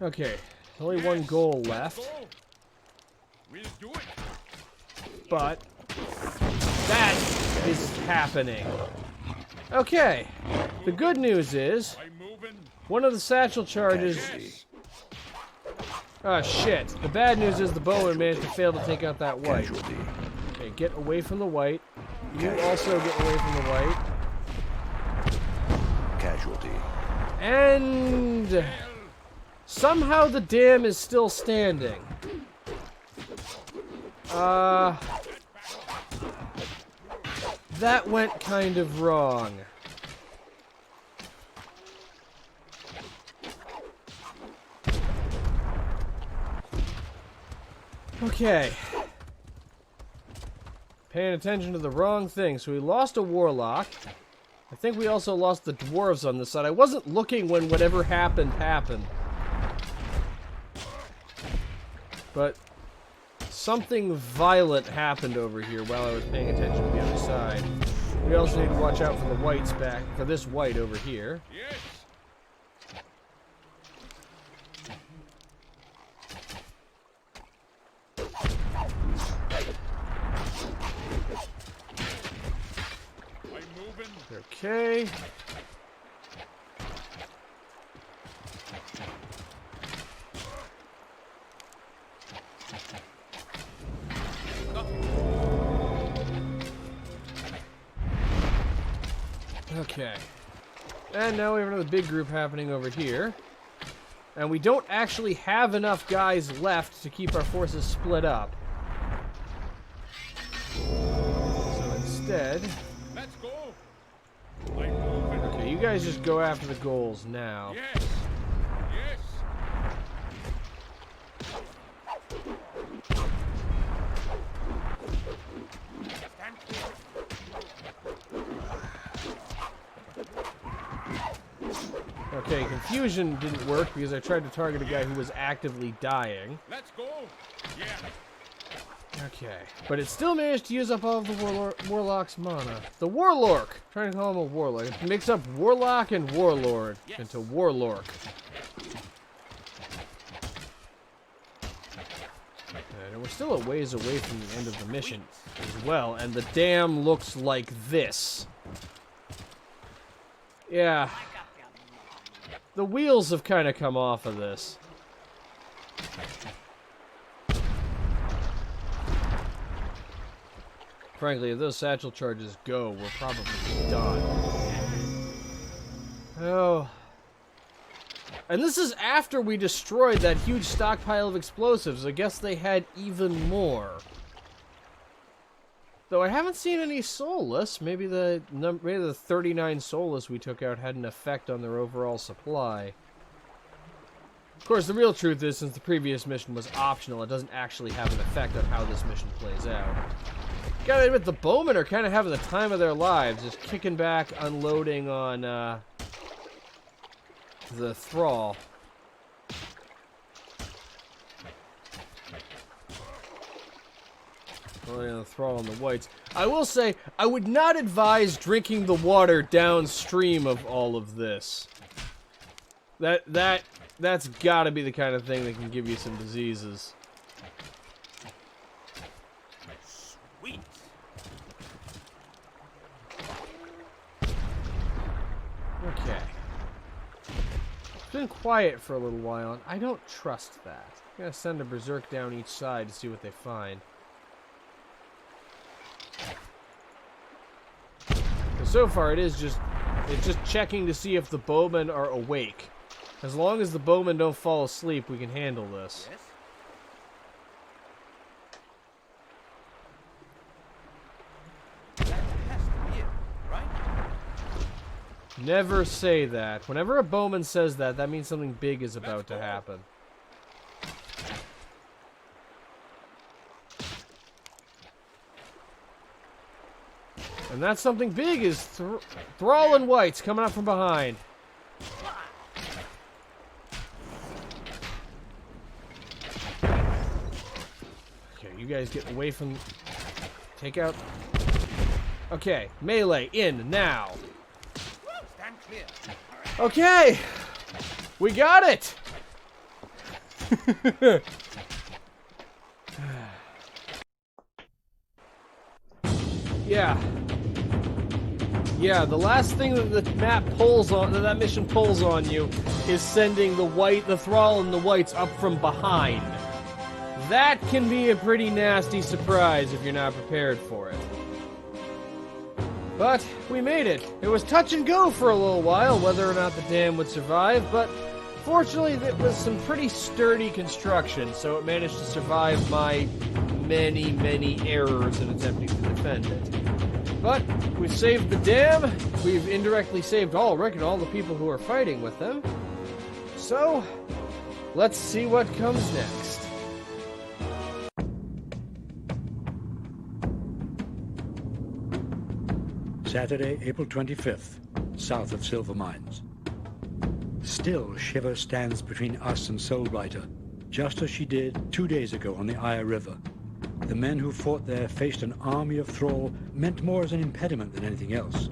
Okay, only one goal left.
We'll do it.
But that is happening. Okay, the good news is
I'm moving.
one of the satchel charges. Oh shit! The bad news is the bowman managed to fail to take out that white.
Casualty.
Okay, get away from the white. You also get away from the white.
Casualty.
And somehow the dam is still standing. that went kind of wrong. Okay. Paying attention to the wrong thing. So we lost a warlock. I think we also lost the dwarves on this side. I wasn't looking when whatever happened happened. But something violent happened over here while I was paying attention to the other side. We also need to watch out for the whites back, for this white over here.
Yes. I'm moving.
Okay. Okay. And now we have another big group happening over here. And we don't actually have enough guys left to keep our forces split up. So instead...
Let's go. I'm moving.
Okay, you guys just go after the goals now.
Yes. Yes.
Stand clear.
Okay, confusion didn't work because I tried to target a guy who was actively dying.
Let's go. Yeah.
Okay, but it still managed to use up all of the Warlock's mana. The Warlork! Trying to call him a Warlock. It mix up Warlock and Warlord into Warlork. And we're still a ways away from the end of the mission as well, and the dam looks like this. Yeah. The wheels have kind of come off of this. Frankly, if those satchel charges go, we're probably done. Oh. And this is after we destroyed that huge stockpile of explosives. I guess they had even more. Though I haven't seen any soulless. Maybe the 39 soulless we took out had an effect on their overall supply. Of course, the real truth is, since the previous mission was optional, it doesn't actually have an effect on how this mission plays out. Gotta admit, the bowmen are kind of having the time of their lives, just kicking back, unloading on the thrall. Unloading on the thrall and the whites. I will say, I would not advise drinking the water downstream of all of this. That's gotta be the kind of thing that can give you some diseases.
Sweet.
Okay. It's been quiet for a little while, and I don't trust that. I'm gonna send a berserk down each side to see what they find. So far, it's just checking to see if the bowmen are awake. As long as the bowmen don't fall asleep, we can handle this.
Yes. That has to be it, right?
Never say that. Whenever a bowman says that, that means something big is about to happen. And that something big is Thrall and Whites coming up from behind. Okay, you guys get away from... Take out... Okay, melee in now.
Stand clear.
Okay! We got it! Yeah. Yeah, the last thing that the map pulls on, that mission pulls on you, is sending the Thrall and the Whites up from behind. That can be a pretty nasty surprise if you're not prepared for it. But we made it. It was touch and go for a little while, whether or not the dam would survive, but fortunately it was some pretty sturdy construction, so it managed to survive my many, many errors in attempting to defend it. But we've saved the dam. We've indirectly saved Ulrich and all the people who are fighting with them. So, let's see what comes next.
Saturday, April 25th, south of Silver Mines. Still, Shiver stands between us and Soulblighter, just as she did 2 days ago on the Aya River. The men who fought there faced an army of thrall meant more as an impediment than anything else.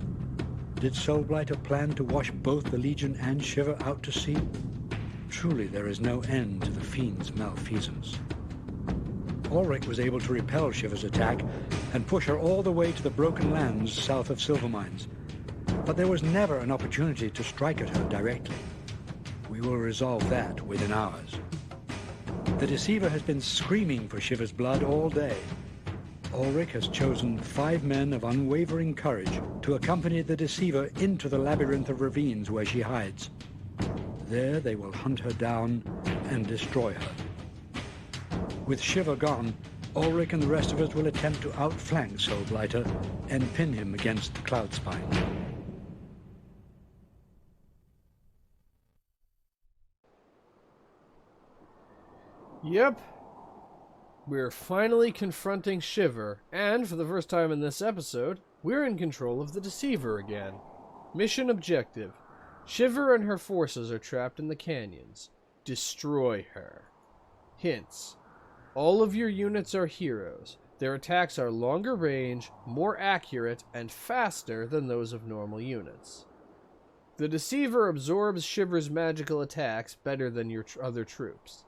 Did Soulblighter plan to wash both the Legion and Shiver out to sea? Truly, there is no end to the fiend's malfeasance. Ulrich was able to repel Shiver's attack and push her all the way to the broken lands south of Silver Mines. But there was never an opportunity to strike at her directly. We will resolve that within hours. The Deceiver has been screaming for Shiver's blood all day. Ulrich has chosen 5 men of unwavering courage to accompany the Deceiver into the labyrinth of ravines where she hides. There they will hunt her down and destroy her. With Shiver gone, Ulrich and the rest of us will attempt to outflank Soulblighter and pin him against the cloud spine.
Yep. We're finally confronting Shiver, and for the first time in this episode, we're in control of the Deceiver again. Mission objective. Shiver and her forces are trapped in the canyons. Destroy her. Hints. All of your units are heroes. Their attacks are longer range, more accurate, and faster than those of normal units. The Deceiver absorbs Shiver's magical attacks better than your other troops.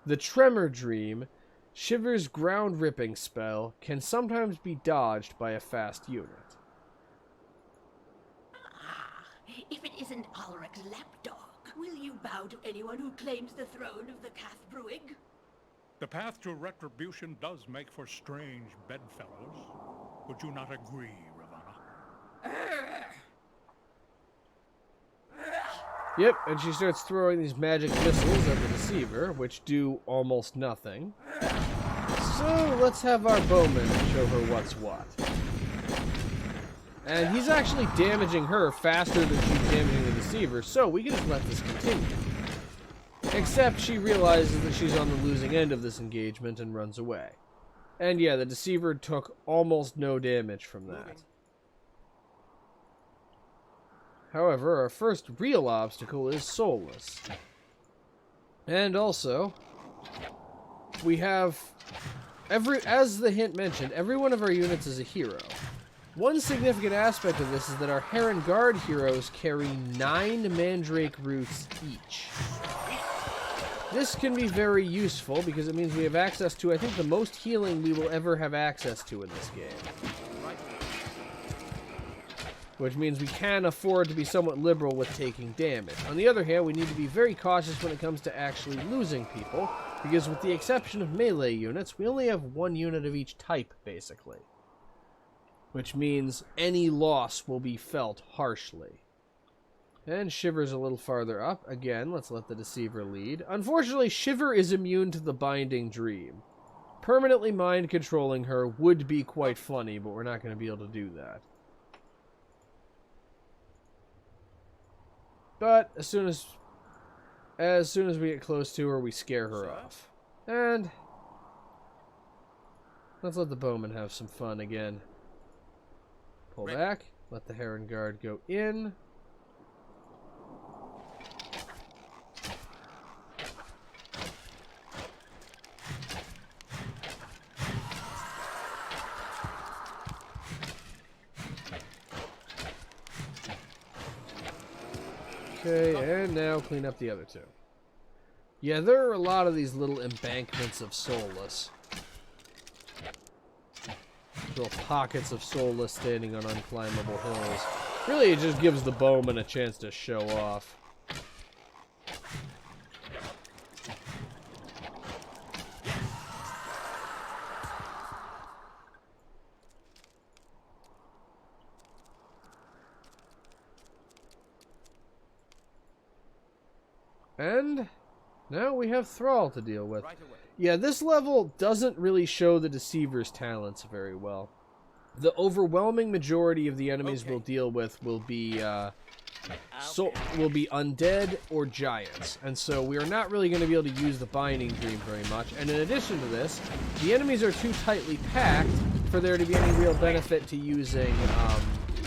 The Tremor Dream, Shiver's ground-ripping spell, can sometimes be dodged by a fast unit.
If it isn't Ulrich's lapdog, will you bow to anyone who claims the throne of the Cathbruig?
The path to retribution does make for strange bedfellows. Would you not agree, Ravana?
Yep, and she starts throwing these magic missiles at the Deceiver, which do almost nothing. So let's have our bowman show her what's what. And he's actually damaging her faster than she's damaging the Deceiver, so we can just let this continue. Except she realizes that she's on the losing end of this engagement and runs away. And yeah, the Deceiver took almost no damage from that. However, our first real obstacle is Soulless. And also, we have, as the hint mentioned, every one of our units is a hero. One significant aspect of this is that our Heron Guard heroes carry 9 Mandrake roots each. This can be very useful because it means we have access to, I think, the most healing we will ever have access to in this game. Which means we can afford to be somewhat liberal with taking damage. On the other hand, we need to be very cautious when it comes to actually losing people, because with the exception of melee units, we only have 1 unit of each type, basically. Which means any loss will be felt harshly. And Shiver's a little farther up. Again, let's let the Deceiver lead. Unfortunately, Shiver is immune to the Binding Dream. Permanently mind-controlling her would be quite funny, but we're not going to be able to do that. But as soon as we get close to her, we scare her off. And let's let the bowman have some fun again. Pull back, let the Heron Guard go in. Okay, and now clean up the other 2. Yeah, there are a lot of these little embankments of Soulless. Little pockets of Soulless standing on unclimbable hills. Really, it just gives the bowman a chance to show off. And now we have Thrall to deal with. Yeah, this level doesn't really show the Deceiver's talents very well. The overwhelming majority of the enemies we'll deal with will be undead or giants, and so we are not really going to be able to use the Binding Dream very much. And in addition to this, the enemies are too tightly packed for there to be any real benefit to using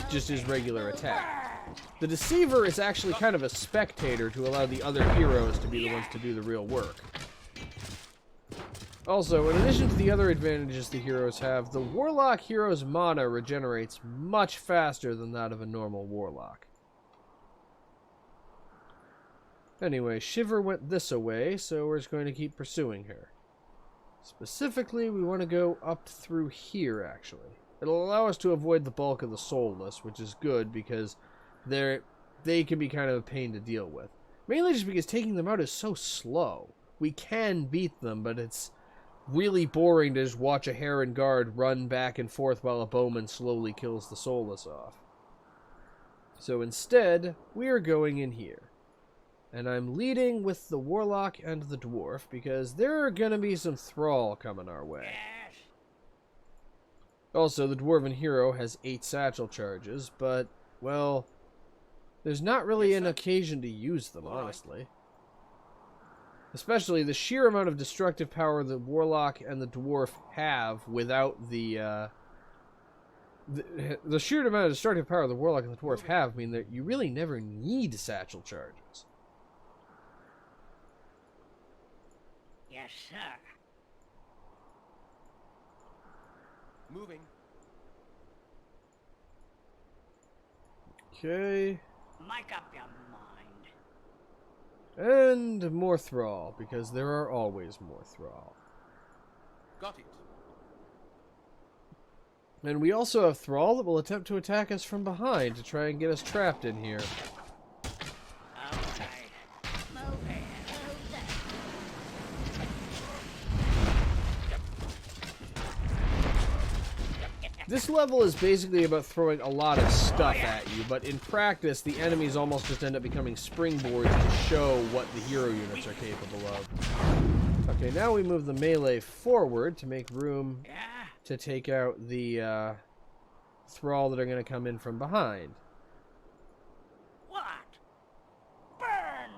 just his regular attack. The Deceiver is actually kind of a spectator to allow the other heroes to be the ones to do the real work. Also, in addition to the other advantages the heroes have, the Warlock hero's mana regenerates much faster than that of a normal Warlock. Anyway, Shiver went this away, so we're just going to keep pursuing her. Specifically, we want to go up through here, actually. It'll allow us to avoid the bulk of the Soulless, which is good because they can be kind of a pain to deal with. Mainly just because taking them out is so slow. We can beat them, but it's really boring to just watch a Heron Guard run back and forth while a bowman slowly kills the Soulless off. So instead, we are going in here. And I'm leading with the Warlock and the Dwarf, because there are going to be some Thrall coming our way. Also, the Dwarven hero has 8 satchel charges, but, well, there's not really an occasion to use them, honestly. Especially the sheer amount of destructive power the Warlock and the Dwarf have without the sheer amount of destructive power the Warlock and the Dwarf have mean that you really never need satchel charges.
Yes, sir.
Moving.
Okay.
Make up your mind.
And more Thrall, because there are always more Thrall.
Got it.
And we also have Thrall that will attempt to attack us from behind to try and get us trapped in here. This level is basically about throwing a lot of stuff at you, but in practice, the enemies almost just end up becoming springboards to show what the hero units are capable of. Okay, now we move the melee forward to make room to take out the Thrall that are going to come in from behind.
What? Burn!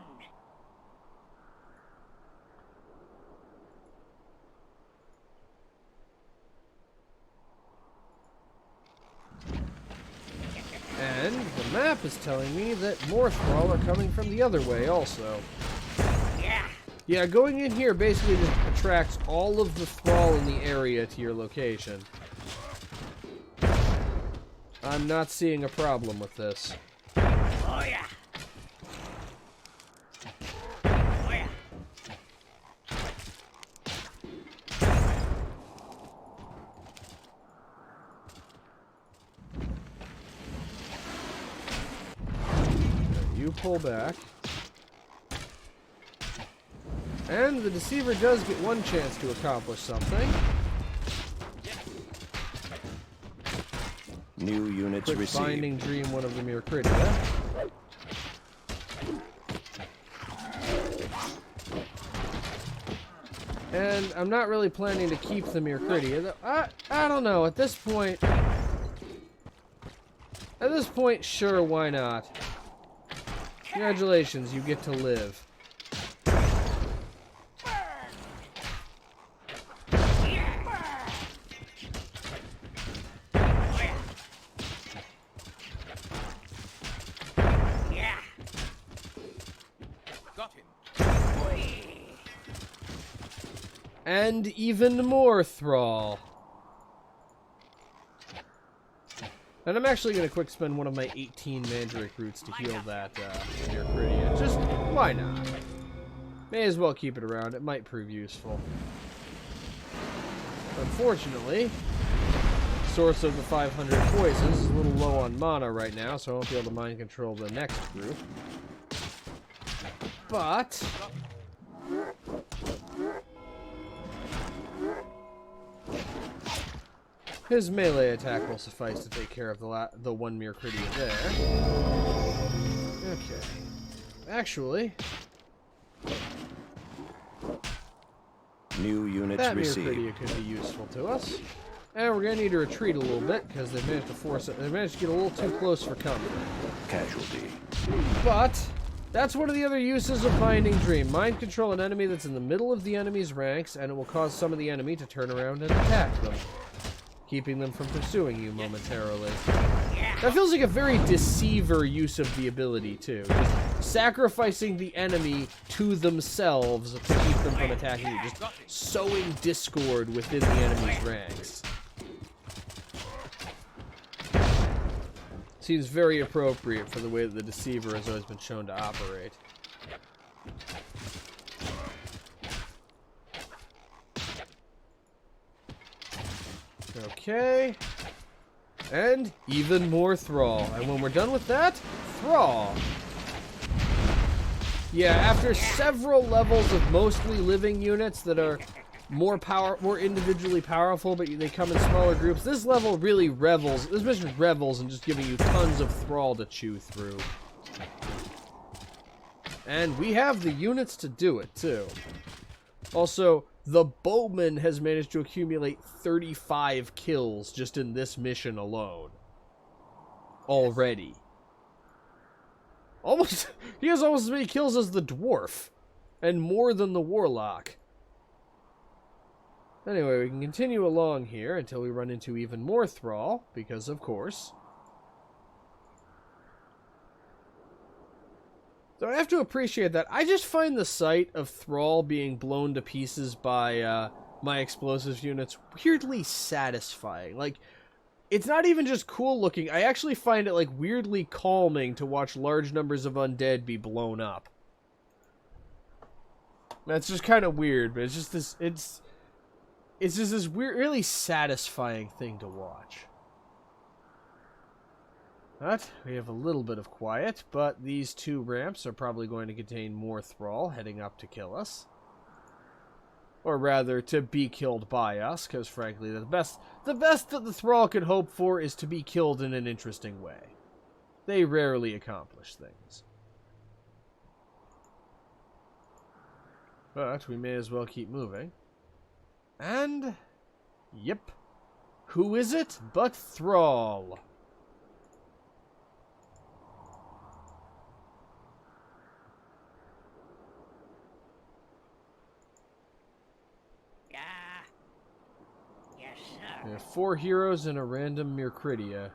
And the map is telling me that more Thrall are coming from the other way also. Yeah, going in here basically just attracts all of the Thrall in the area to your location. I'm not seeing a problem with this.
Oh yeah. Oh yeah.
You pull back. And the Deceiver does get one chance to accomplish something.
New units
Quick
received.
Binding Dream one of the Myrcridia. And I'm not really planning to keep the Myrcridia. I don't know, at this point, sure, why not? Congratulations, you get to live. And even more Thrall. And I'm actually going to quick spend one of my 18 Mandrake roots to heal that Myrcridia. Just, why not? May as well keep it around. It might prove useful. Unfortunately, source of the 500 poisons is a little low on mana right now, so I won't be able to mind control the next group. But his melee attack will suffice to take care of the one Myrcridia there. Okay. Actually,
New units
that
received.
Myrcridia could be useful to us. And we're gonna need to retreat a little bit because they managed to force it. They managed to get a little too close for comfort.
Casualty.
But that's one of the other uses of Binding Dream. Mind control an enemy that's in the middle of the enemy's ranks, and it will cause some of the enemy to turn around and attack them, keeping them from pursuing you momentarily. That feels like a very deceiver use of the ability, too. Just sacrificing the enemy to themselves to keep them from attacking you. Just sowing discord within the enemy's ranks. Seems very appropriate for the way that the deceiver has always been shown to operate. Okay. And even more Thrall. And when we're done with that, Thrall. Yeah, after several levels of mostly living units that are more individually powerful, but they come in smaller groups, this level really revels. This mission revels in just giving you tons of Thrall to chew through. And we have the units to do it, too. Also, the Bowman has managed to accumulate 35 kills just in this mission alone. Already. He has almost as many kills as the Dwarf. And more than the Warlock. Anyway, we can continue along here until we run into even more Thrall, because of course. So I have to appreciate that. I just find the sight of Thrall being blown to pieces by my explosives units weirdly satisfying. Like, it's not even just cool looking. I actually find it, like, weirdly calming to watch large numbers of undead be blown up. That's just kind of weird, but it's just this, it's just this weird, really satisfying thing to watch. But we have a little bit of quiet, but these two ramps are probably going to contain more Thrall heading up to kill us. Or rather, to be killed by us, because frankly, the best that the Thrall could hope for is to be killed in an interesting way. They rarely accomplish things. But we may as well keep moving. And, yep, who is it but Thrall?
Yes, sir.
We have 4 heroes and a random Mircridia.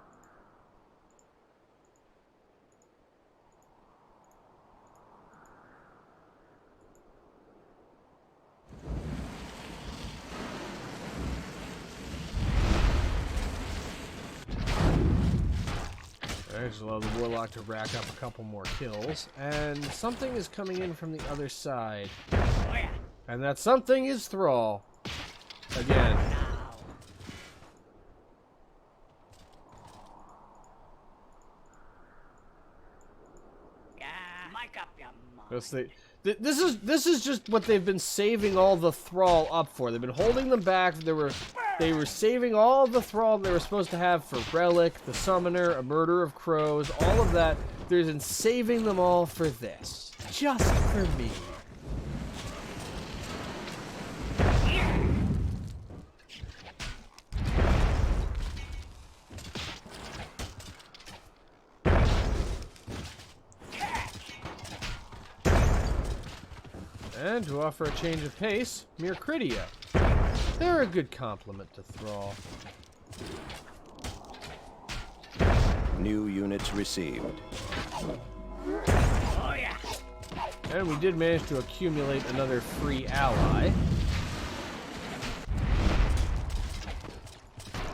I just allow the Warlock to rack up a couple more kills. And something is coming in from the other side.
Oh, yeah.
And that something is Thrall. Again. This is just what they've been saving all the Thrall up for. They've been holding them back. They were saving all the Thrall they were supposed to have for Relic, the Summoner, a Murder of Crows, all of that. They've been saving them all for this. Just for me. And to offer a change of pace, Mircridia. They're a good complement to Thrall.
New units received.
Oh, yeah.
And we did manage to accumulate another free ally.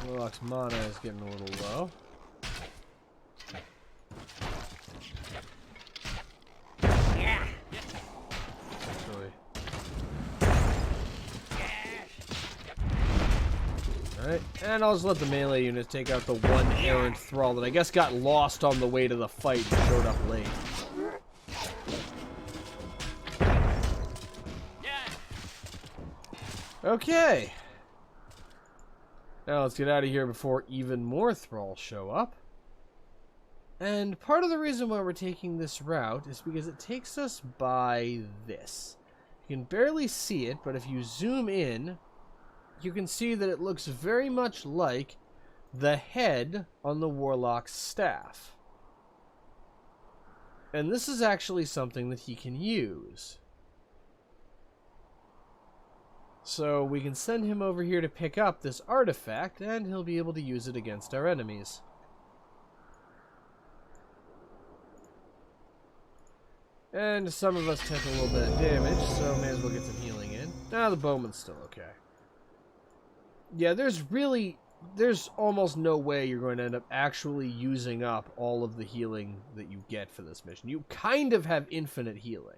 Warlock's mana is getting a little low.
Yeah.
Alright, and I'll just let the melee units take out the one errant Thrall that I guess got lost on the way to the fight and showed up late. Okay. Now let's get out of here before even more Thralls show up. And part of the reason why we're taking this route is because it takes us by this. You can barely see it, but if you zoom in, you can see that it looks very much like the head on the Warlock's staff. And this is actually something that he can use. So we can send him over here to pick up this artifact, and he'll be able to use it against our enemies. And some of us took a little bit of damage, so may as well get some healing in. Now the bowman's still okay. Yeah, there's almost no way you're going to end up actually using up all of the healing that you get for this mission. You kind of have infinite healing.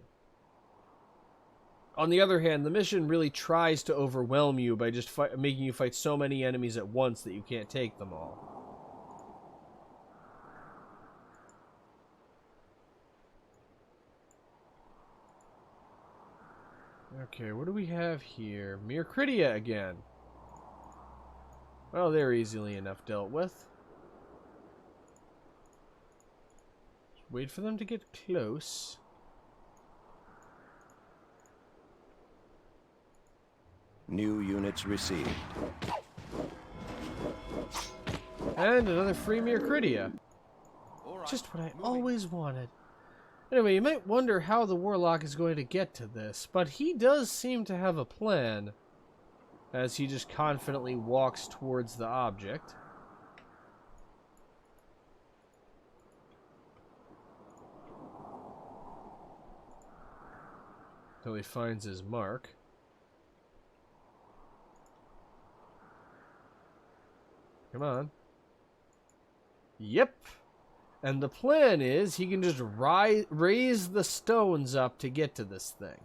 On the other hand, the mission really tries to overwhelm you by just making you fight so many enemies at once that you can't take them all. Okay, what do we have here? Mircridia again. Well, they're easily enough dealt with. Just wait for them to get close.
New units received.
And another free Mircridia.
All right,
Just what I
moving.
always wanted. Anyway, you might wonder how the Warlock is going to get to this, but he does seem to have a plan, as he just confidently walks towards the object. Till he finds his mark. Come on. Yep. And the plan is he can just raise the stones up to get to this thing.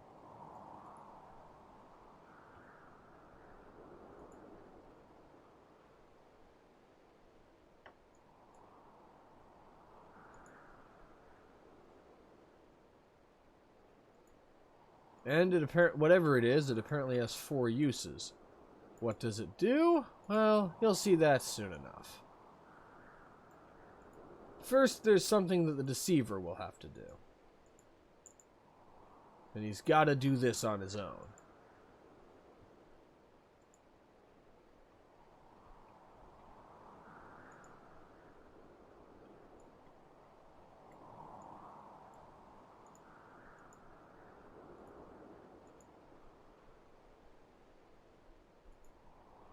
And whatever it is, it apparently has 4 uses. What does it do? Well, you'll see that soon enough. First, there's something that the Deceiver will have to do. And he's got to do this on his own.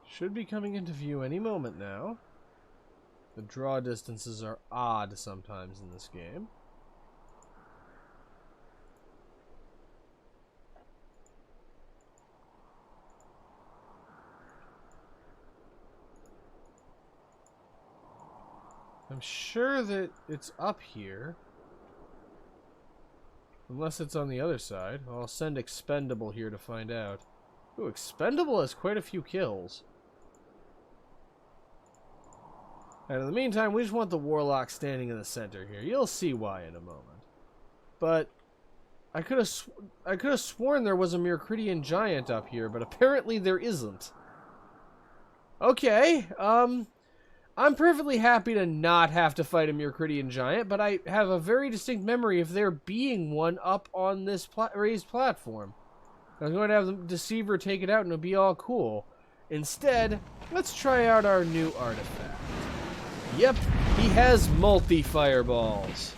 Should be coming into view any moment now. The draw distances are odd sometimes in this game. I'm sure that it's up here. Unless it's on the other side. I'll send Expendable here to find out. Ooh, Expendable has quite a few kills. And in the meantime, we just want the Warlock standing in the center here. You'll see why in a moment. But I could have sworn there was a Mircridian giant up here, but apparently there isn't. Okay, I'm perfectly happy to not have to fight a Mircridian giant, but I have a very distinct memory of there being one up on this raised platform. I was going to have the Deceiver take it out and it'll be all cool. Instead, let's try out our new artifact. Yep, he has multi-fireballs.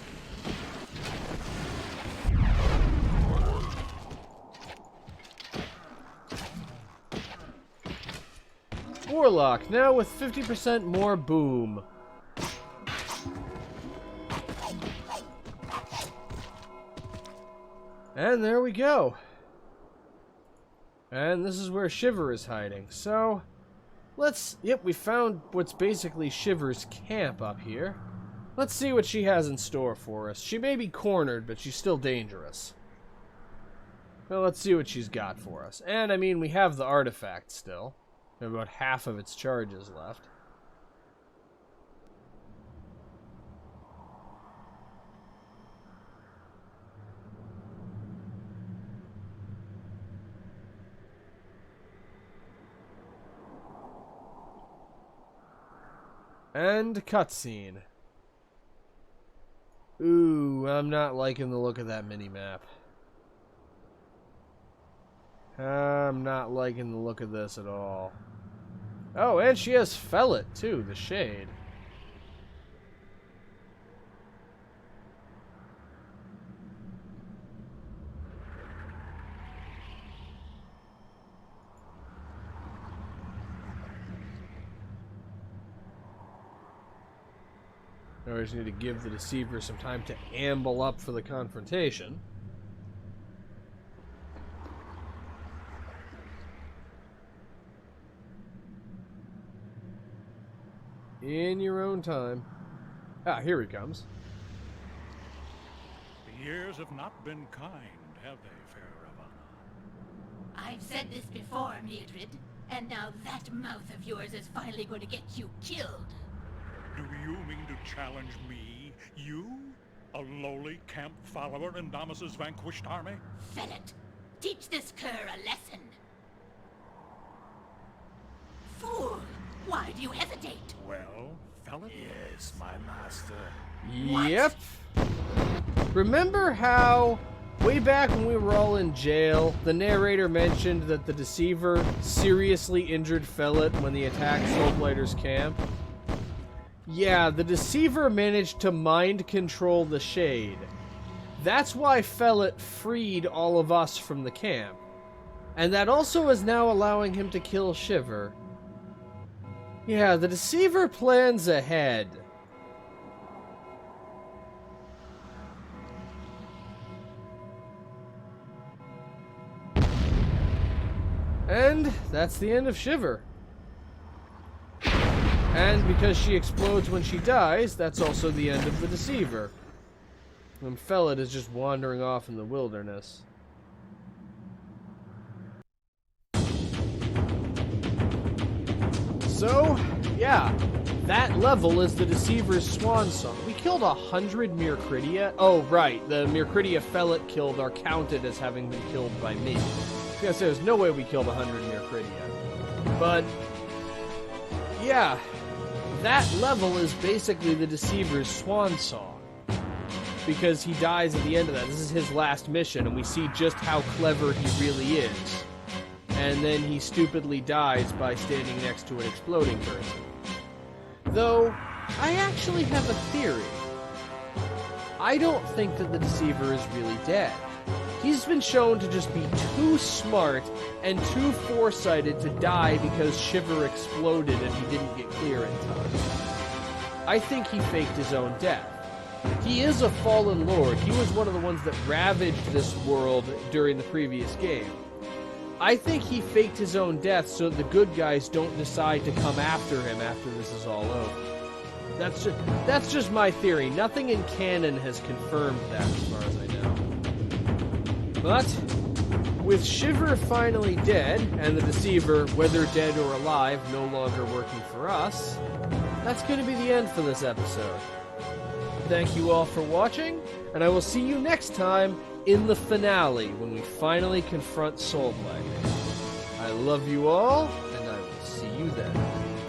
Warlock, now with 50% more boom. And there we go. And this is where Shiver is hiding. So, yep, we found what's basically Shiver's camp up here. Let's see what she has in store for us. She may be cornered, but she's still dangerous. Well, let's see what she's got for us. And, I mean, we have the artifact still. We have about half of its charges left. And cutscene. Ooh, I'm not liking the look of that mini-map. I'm not liking the look of this at all. Oh, and she has Fellet, too, the Shade. Now we just need to give the Deceiver some time to amble up for the confrontation. In your own time. Ah, here he comes.
The years have not been kind, have they, fair Ravana?
I've said this before, Mildred, and now that mouth of yours is finally going to get you killed.
Do you mean to challenge me? You? A lowly camp follower in Damas's vanquished army?
Fellet, teach this cur a lesson. Fool! Why do you hesitate?
Well, Fellet?
Yes, my master.
Yep. Remember how, way back when we were all in jail, the narrator mentioned that the Deceiver seriously injured Fellet when he attacked Soulblighter's camp? Yeah, the Deceiver managed to mind control the Shade. That's why Fellet freed all of us from the camp. And that also is now allowing him to kill Shiver. Yeah, the Deceiver plans ahead. And that's the end of Shiver. And because she explodes when she dies, that's also the end of the Deceiver. And Fellet is just wandering off in the wilderness. So, yeah, that level is the Deceiver's swan song. We killed 100 Mircridia. Oh, right, the Mircridia Fellet killed are counted as having been killed by me. Because there's no way we killed 100 Mircridia. But, yeah, that level is basically the Deceiver's swan song. Because he dies at the end of that. This is his last mission, and we see just how clever he really is. And then he stupidly dies by standing next to an exploding person. Though, I actually have a theory. I don't think that the Deceiver is really dead. He's been shown to just be too smart and too foresighted to die because Shiver exploded and he didn't get clear in time. I think he faked his own death. He is a fallen lord. He was one of the ones that ravaged this world during the previous game. I think he faked his own death so that the good guys don't decide to come after him after this is all over. That's just my theory. Nothing in canon has confirmed that as far as I know. But, with Shiver finally dead, and the Deceiver, whether dead or alive, no longer working for us, that's going to be the end for this episode. Thank you all for watching, and I will see you next time in the finale, when we finally confront Soulblighter. I love you all, and I will see you then.